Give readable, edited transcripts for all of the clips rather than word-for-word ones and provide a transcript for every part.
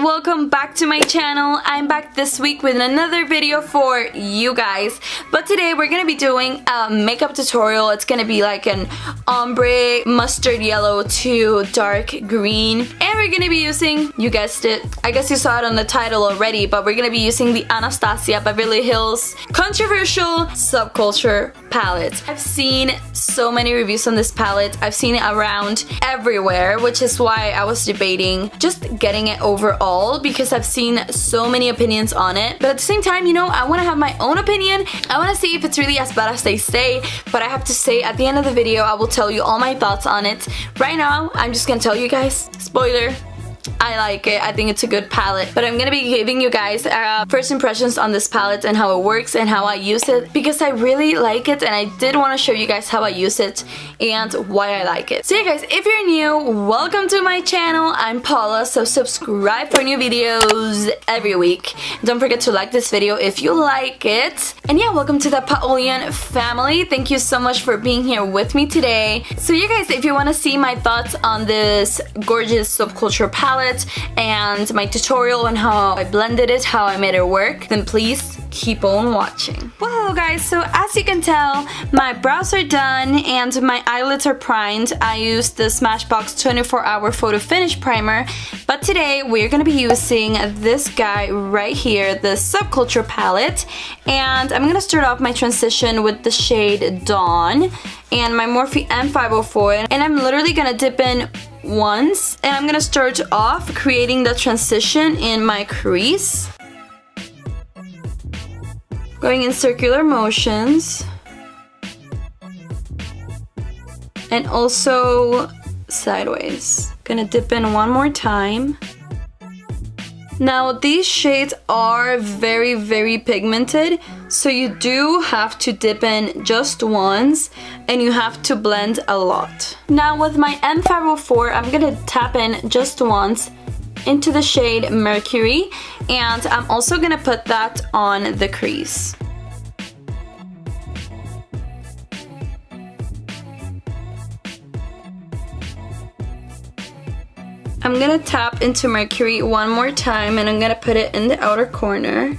welcome back to my channel. I'm back this week with another video for you guys, but today we're gonna be doing a makeup tutorial. It's gonna be like an ombre mustard yellow to dark green, and we're gonna be using, you guessed it, I guess you saw it on the title already, but we're gonna be using the Anastasia Beverly Hills controversial Subculture palette. I've seen so many reviews on this palette. I've seen it around everywhere, which is why I was debating just getting it overall, because I've seen so many opinions on it. But at the same time, you know, I want to have my own opinion. I want to see if it's really as bad as they say, but I have to say at the end of the video I will tell you all my thoughts on it. Right now I'm just gonna tell you guys, spoiler, I like it. I think it's a good palette, but I'm gonna be giving you guys first impressions on this palette and how it works and how I use it, because I really like it and I did want to show you guys how I use it and why I like it. So yeah guys, if you're new, welcome to my channel. I'm Paola, so subscribe for new videos every week. Don't forget to like this video if you like it. And yeah, welcome to the Paolian family. Thank you so much for being here with me today. So you guys, if you want to see my thoughts on this gorgeous Subculture palette and my tutorial on how I blended it, how I made it work, then please keep on watching. Well guys, so as you can tell, my brows are done and my eyelids are primed. I used the Smashbox 24-hour Photofinish primer, but today we're gonna be using this guy right here, the Subculture palette, and I'm gonna start off my transition with the shade Dawn and my Morphe M156, and I'm literally gonna dip in once, and I'm gonna start off creating the transition in my crease, going in circular motions and also sideways. Gonna dip in one more time. Now these shades are very pigmented, so you do have to dip in just once and you have to blend a lot. Now with my M504, I'm gonna tap in just once into the shade Mercury, and I'm also gonna put that on the crease. I'm gonna tap into Mercury one more time and I'm gonna put it in the outer corner.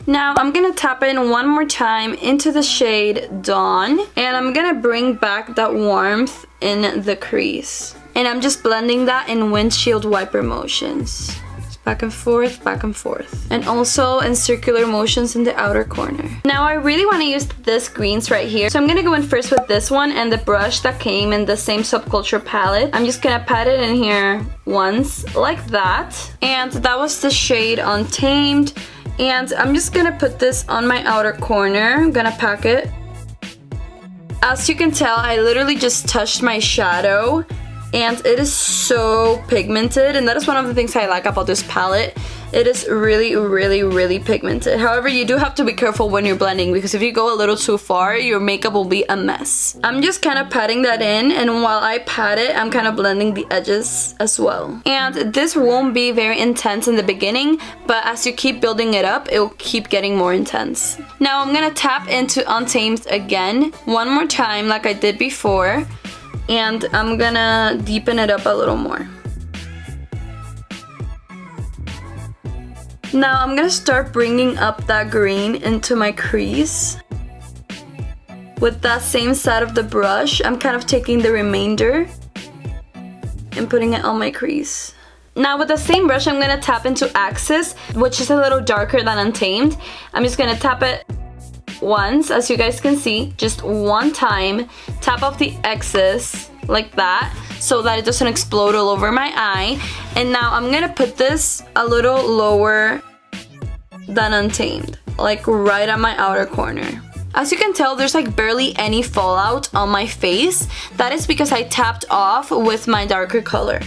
Now I'm gonna tap in one more time into the shade Dawn, and I'm gonna bring back that warmth in the crease. And I'm just blending that in windshield wiper motions. Back and forth, and also in circular motions in the outer corner. Now I really want to use this greens right here, so I'm gonna go in first with this one and the brush that came in the same Subculture palette. I'm just gonna pat it in here once, like that, and that was the shade Untamed, and I'm just gonna put this on my outer corner. I'm gonna pack it. As you can tell, I literally just touched my shadow, and it is so pigmented, and that is one of the things I like about this palette. It is really pigmented. However, you do have to be careful when you're blending, because if you go a little too far, your makeup will be a mess. I'm just kind of patting that in, and while I pat it, I'm kind of blending the edges as well. And this won't be very intense in the beginning, but as you keep building it up, it will keep getting more intense. Now I'm gonna tap into Untamed again, one more time like I did before, and I'm gonna deepen it up a little more. Now I'm gonna start bringing up that green into my crease. With that same side of the brush, I'm kind of taking the remainder and putting it on my crease. Now with the same brush, I'm gonna tap into Axis, which is a little darker than Untamed. I'm just gonna tap it once, as you guys can see, just one time, tap off the excess like that so that it doesn't explode all over my eye. And now I'm gonna put this a little lower than Untamed, like right at my outer corner. As you can tell, there's like barely any fallout on my face. That is because I tapped off with my darker color.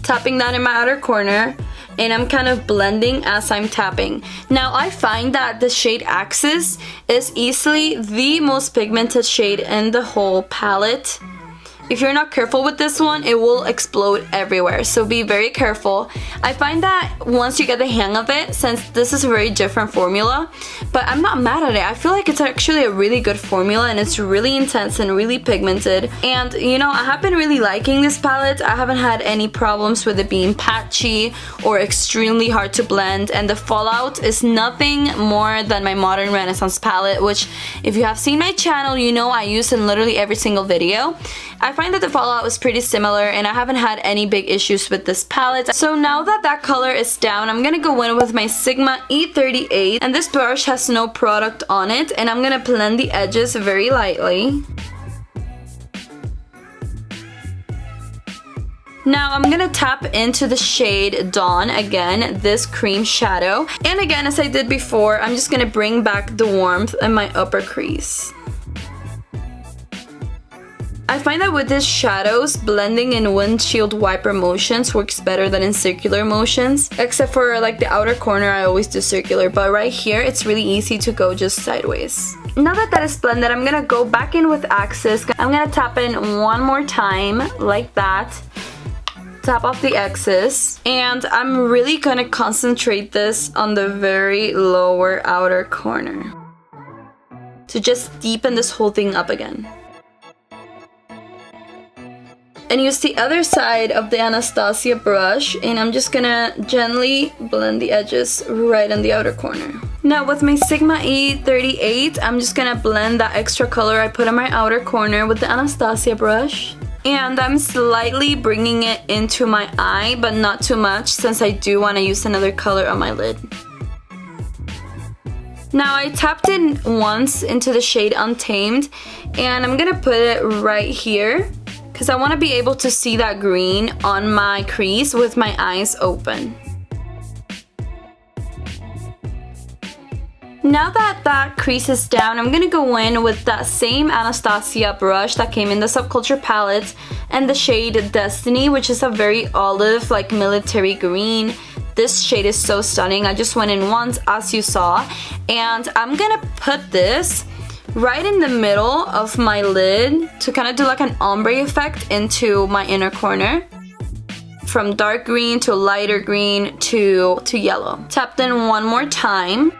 Tapping that in my outer corner, and I'm kind of blending as I'm tapping. Now I find that the shade Axis is easily the most pigmented shade in the whole palette. If you're not careful with this one, it will explode everywhere, so be very careful. I find that once you get the hang of it, since this is a very different formula, but I'm not mad at it. I feel like it's actually a really good formula, and it's really intense and really pigmented. And you know, I have been really liking this palette. I haven't had any problems with it being patchy or extremely hard to blend, and the fallout is nothing more than my Modern Renaissance palette, which if you have seen my channel, you know I use in literally every single video. I find that the fallout was pretty similar, and I haven't had any big issues with this palette. So now that that color is down, I'm gonna go in with my Sigma E38, and this brush has no product on it, and I'm gonna blend the edges very lightly. Now I'm gonna tap into the shade Dawn again, this cream shadow. And again, as I did before, I'm just gonna bring back the warmth in my upper crease. I find that with these shadows, blending in windshield wiper motions works better than in circular motions. Except for like the outer corner, I always do circular, but right here, it's really easy to go just sideways. Now that that is blended, I'm gonna go back in with Axis. I'm gonna tap in one more time, like that. Tap off the excess, and I'm really gonna concentrate this on the very lower outer corner to just deepen this whole thing up again. And use the other side of the Anastasia brush, and I'm just gonna gently blend the edges right in the outer corner. Now with my Sigma E38, I'm just gonna blend that extra color I put on my outer corner with the Anastasia brush. And I'm slightly bringing it into my eye, but not too much, since I do want to use another color on my lid. Now I tapped in once into the shade Untamed, and I'm gonna put it right here, because I want to be able to see that green on my crease with my eyes open. Now that that crease is down, I'm gonna go in with that same Anastasia brush that came in the Subculture palette and the shade Destiny, which is a very olive, like military green. This shade is so stunning. I just went in once, as you saw, and I'm gonna put this right in the middle of my lid to kind of do like an ombre effect into my inner corner. From dark green to lighter green to yellow. Tapped in one more time.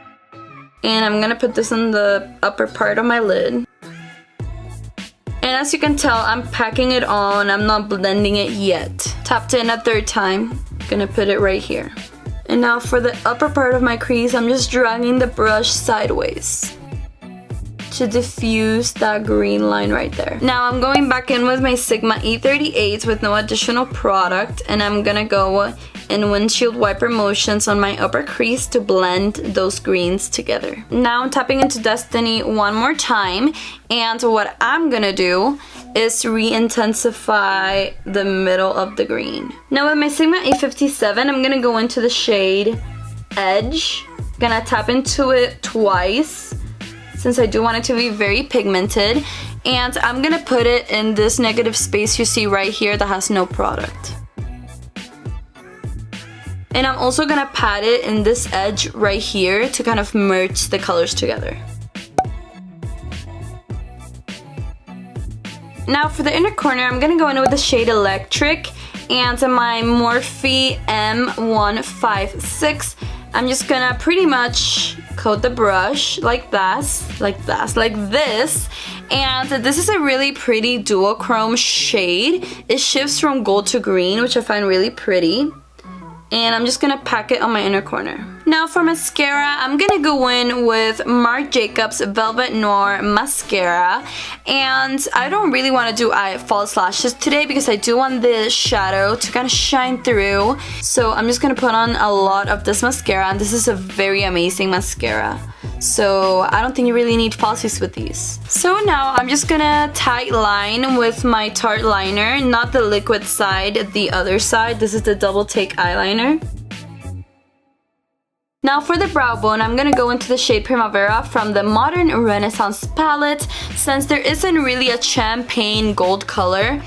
And I'm gonna put this in the upper part of my lid. And as you can tell, I'm packing it on. I'm not blending it yet. Tapped in a third time. Gonna put it right here. And now for the upper part of my crease, I'm just dragging the brush sideways to diffuse that green line right there. Now I'm going back in with my Sigma E38 with no additional product, and I'm gonna go in windshield wiper motions on my upper crease to blend those greens together. Now I'm tapping into Destiny one more time, and what I'm gonna do is re-intensify the middle of the green. Now with my Sigma E57, I'm gonna go into the shade Edge. Gonna tap into it twice, since I do want it to be very pigmented, and I'm gonna put it in this negative space you see right here that has no product. And I'm also gonna pat it in this edge right here to kind of merge the colors together. Now for the inner corner, I'm gonna go in with the shade Electric, and my Morphe M156. I'm just gonna pretty much coat the brush like this, and this is a really pretty duochrome shade. It shifts from gold to green, which I find really pretty. And I'm just gonna pack it on my inner corner. Now for mascara, I'm gonna go in with Marc Jacobs Velvet Noir Mascara. And I don't really want to do false lashes today because I do want the shadow to kind of shine through. So I'm just gonna put on a lot of this mascara, and this is a very amazing mascara. So I don't think you really need falsies with these. So now I'm just gonna tight line with my Tarte liner, not the liquid side, the other side. This is the double take eyeliner. Now for the brow bone, I'm gonna go into the shade Primavera from the Modern Renaissance palette, since there isn't really a champagne gold color.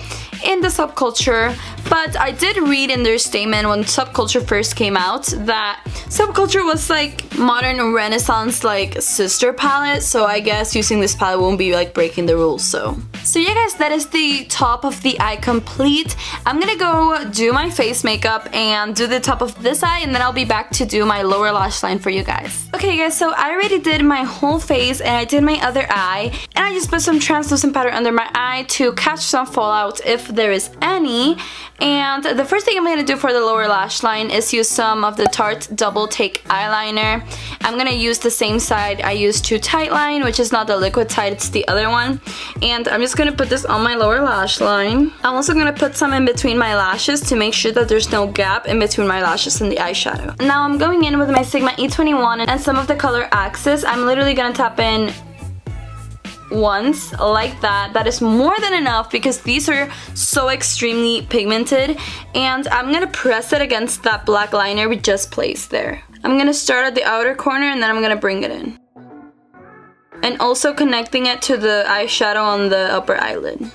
in the Subculture, but I did read in their statement when Subculture first came out that Subculture was like modern renaissance like sister palette, so I guess using this palette won't be like breaking the rules. So yeah guys, that is the top of the eye complete. I'm gonna go do my face makeup and do the top of this eye, and then I'll be back to do my lower lash line for you guys. Okay guys, so I already did my whole face and I did my other eye, and I just put some translucent powder under my eye to catch some fallout if there is any. And the first thing I'm going to do for the lower lash line is use some of the Tarte Double Take eyeliner. I'm going to use the same side I used to tightline, which is not the liquid side, it's the other one. And I'm just going to put this on my lower lash line. I'm also going to put some in between my lashes to make sure that there's no gap in between my lashes and the eyeshadow. Now I'm going in with my Sigma E21 and some of the color Axis. I'm literally going to tap in once like that. That is more than enough because these are so extremely pigmented, and I'm gonna press it against that black liner we just placed there. I'm gonna start at the outer corner and then I'm gonna bring it in, and also connecting it to the eyeshadow on the upper eyelid.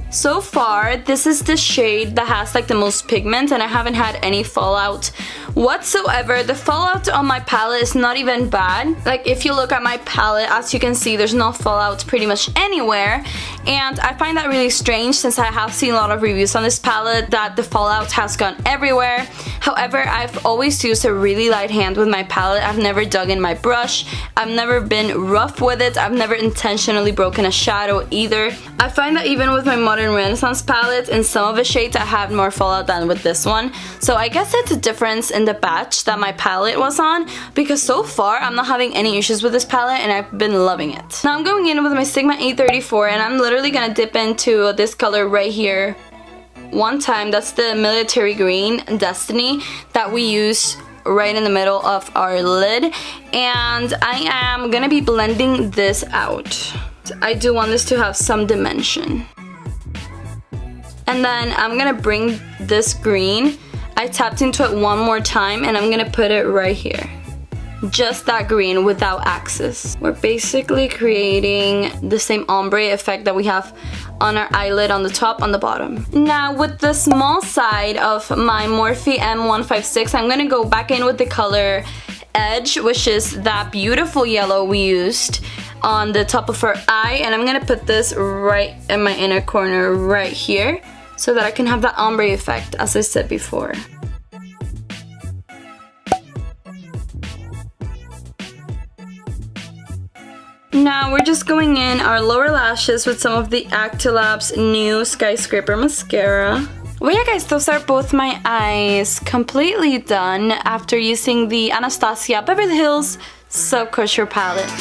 So far, this is the shade that has like the most pigment, and I haven't had any fallout whatsoever. The fallout on my palette is not even bad. Like if you look at my palette, as you can see, there's no fallout pretty much anywhere, and I find that really strange since I have seen a lot of reviews on this palette that the fallout has gone everywhere. However, I've always used a really light hand with my palette. I've never dug in my brush. I've never been rough with it. I've never intentionally broken a shadow either. I find that even with my Modern Renaissance palette, in some of the shades I have more fallout than with this one. So I guess it's a difference in the batch that my palette was on, because so far I'm not having any issues with this palette and I've been loving it. Now I'm going in with my Sigma A34, and I'm literally gonna dip into this color right here one time. That's the military green Destiny that we use right in the middle of our lid, and I am gonna be blending this out. I do want this to have some dimension. And then I'm gonna bring this green, I tapped into it one more time, and I'm gonna put it right here. Just that green without Axis. We're basically creating the same ombre effect that we have on our eyelid on the top, on the bottom. Now with the small side of my Morphe M156, I'm gonna go back in with the color Edge, which is that beautiful yellow we used on the top of her eye, and I'm gonna put this right in my inner corner right here so that I can have that ombre effect, as I said before. Now we're just going in our lower lashes with some of the Actilab's new Skyscraper mascara. Well yeah guys, those are both my eyes completely done after using the Anastasia Beverly Hills Subculture palette.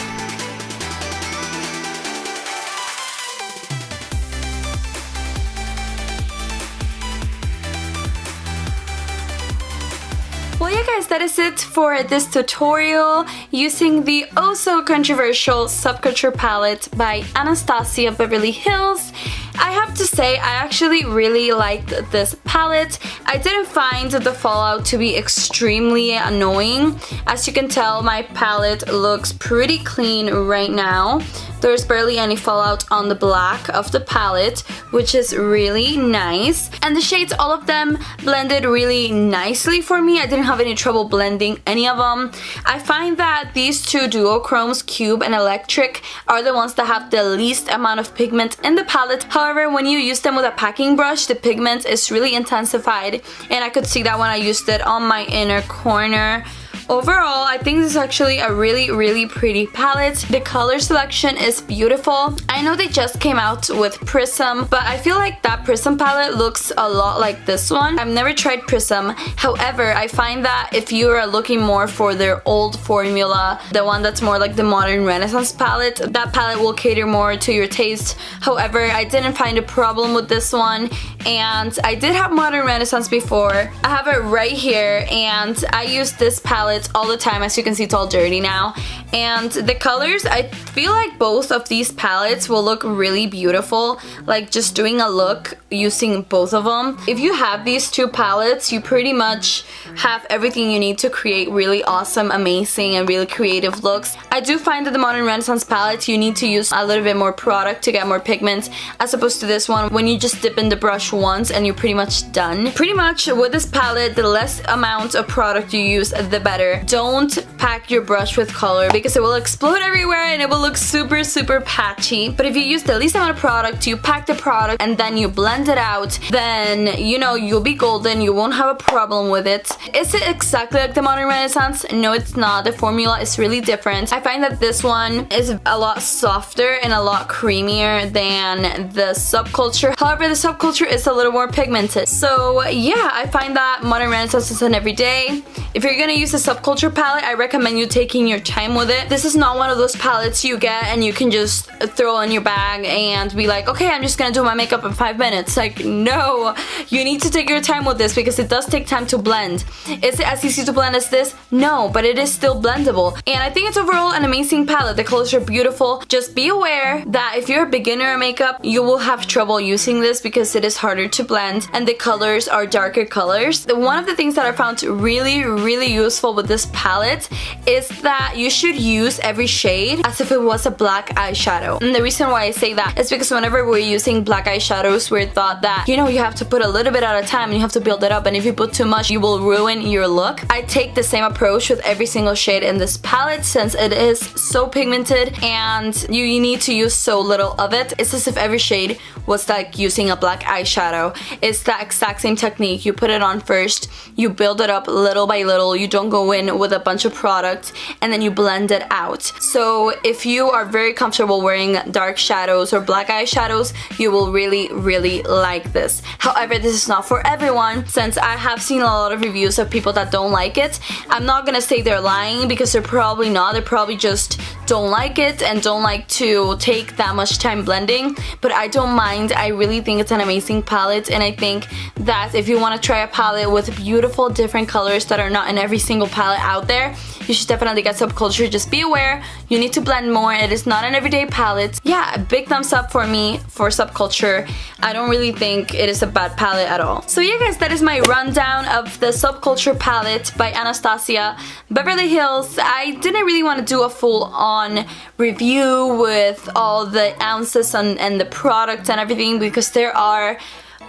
Well yeah guys, that is it for this tutorial using the oh so controversial Subculture palette by Anastasia Beverly Hills. I have to say, I actually really liked this palette. I didn't find the fallout to be extremely annoying. As you can tell, my palette looks pretty clean right now. There's barely any fallout on the black of the palette, which is really nice. And the shades, all of them blended really nicely for me. I didn't have any trouble blending any of them. I find that these two duochromes, Cube and Electric, are the ones that have the least amount of pigment in the palette. However, when you use them with a packing brush, the pigment is really intensified, and I could see that when I used it on my inner corner. Overall, I think this is actually a really pretty palette. The color selection is beautiful. I know they just came out with Prism, but I feel like that Prism palette looks a lot like this one. I've never tried Prism. However, I find that if you are looking more for their old formula, the one that's more like the Modern Renaissance palette, that palette will cater more to your taste. However, I didn't find a problem with this one, and I did have Modern Renaissance before. I have it right here, and I used this palette palettes all the time. As you can see, it's all dirty now. And the colors, I feel like both of these palettes will look really beautiful, like just doing a look using both of them. If you have these two palettes, you pretty much have everything you need to create really awesome, amazing, and really creative looks. I do find that the Modern Renaissance palettes, you need to use a little bit more product to get more pigments, as opposed to this one when you just dip in the brush once and you're pretty much done. Pretty much with this palette, the less amount of product you use, the better. Don't pack your brush with color because it will explode everywhere and it will look super, super patchy. But if you use the least amount of product, you pack the product and then you blend it out, then you know you'll be golden. You won't have a problem with it. Is it exactly like the Modern Renaissance? No, it's not. The formula is really different. I find that this one is a lot softer and a lot creamier than the Subculture. However, the Subculture is a little more pigmented. So yeah, I find that Modern Renaissance is an everyday. If you're gonna use a Subculture palette, I recommend you taking your time with it. This is not one of those palettes you get and you can just throw in your bag and be like, okay, I'm just gonna do my makeup in 5 minutes. Like, no, you need to take your time with this because it does take time to blend. Is it as easy to blend as this? No, but it is still blendable. And I think it's overall an amazing palette. The colors are beautiful. Just be aware that if you're a beginner at makeup, you will have trouble using this because it is harder to blend and the colors are darker colors. One of the things that I found really useful with this palette is that you should use every shade as if it was a black eyeshadow. And the reason why I say that is because whenever we're using black eyeshadows, we're taught that, you know, you have to put a little bit at a time and you have to build it up, and if you put too much, you will ruin your look. I take the same approach with every single shade in this palette since it is so pigmented and you need to use so little of it. It's as if every shade was like using a black eyeshadow. It's the exact same technique. You put it on first, you build it up little by little, you don't go in with a bunch of product, and then you blend it out. So if you are very comfortable wearing dark shadows or black eyeshadows, you will really like this. However, this is not for everyone, since I have seen a lot of reviews of people that don't like it. I'm not gonna say they're lying because they're probably not. They're probably just don't like it and don't like to take that much time blending, but I don't mind. I really think it's an amazing palette, and I think that if you want to try a palette with beautiful different colors that are not in every single palette out there, you should definitely get Subculture. Just be aware, you need to blend more. It is not an everyday palette. Yeah, big thumbs up for me for Subculture. I don't really think it is a bad palette at all. So yeah guys, that is my rundown of the Subculture palette by Anastasia Beverly Hills. I didn't really want to do a full-on review with all the ounces and the products and everything because there are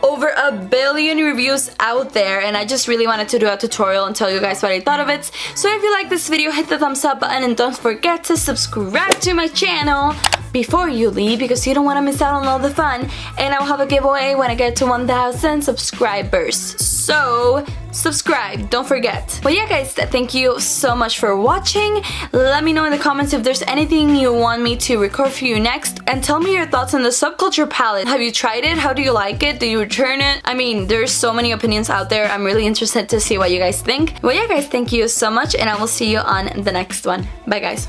over 1 billion reviews out there, and I just really wanted to do a tutorial and tell you guys what I thought of it. So if you like this video, hit the thumbs up button and don't forget to subscribe to my channel before you leave because you don't want to miss out on all the fun. And I'll have a giveaway when I get to 1,000 subscribers. So subscribe, don't forget. Well yeah guys, thank you so much for watching. Let me know in the comments if there's anything you want me to record for you next, and tell me your thoughts on the Subculture palette. Have you tried it? How do you like it? Do you return it? I mean, there's so many opinions out there. I'm really interested to see what you guys think. Well yeah guys, thank you so much, and I will see you on the next one. Bye guys.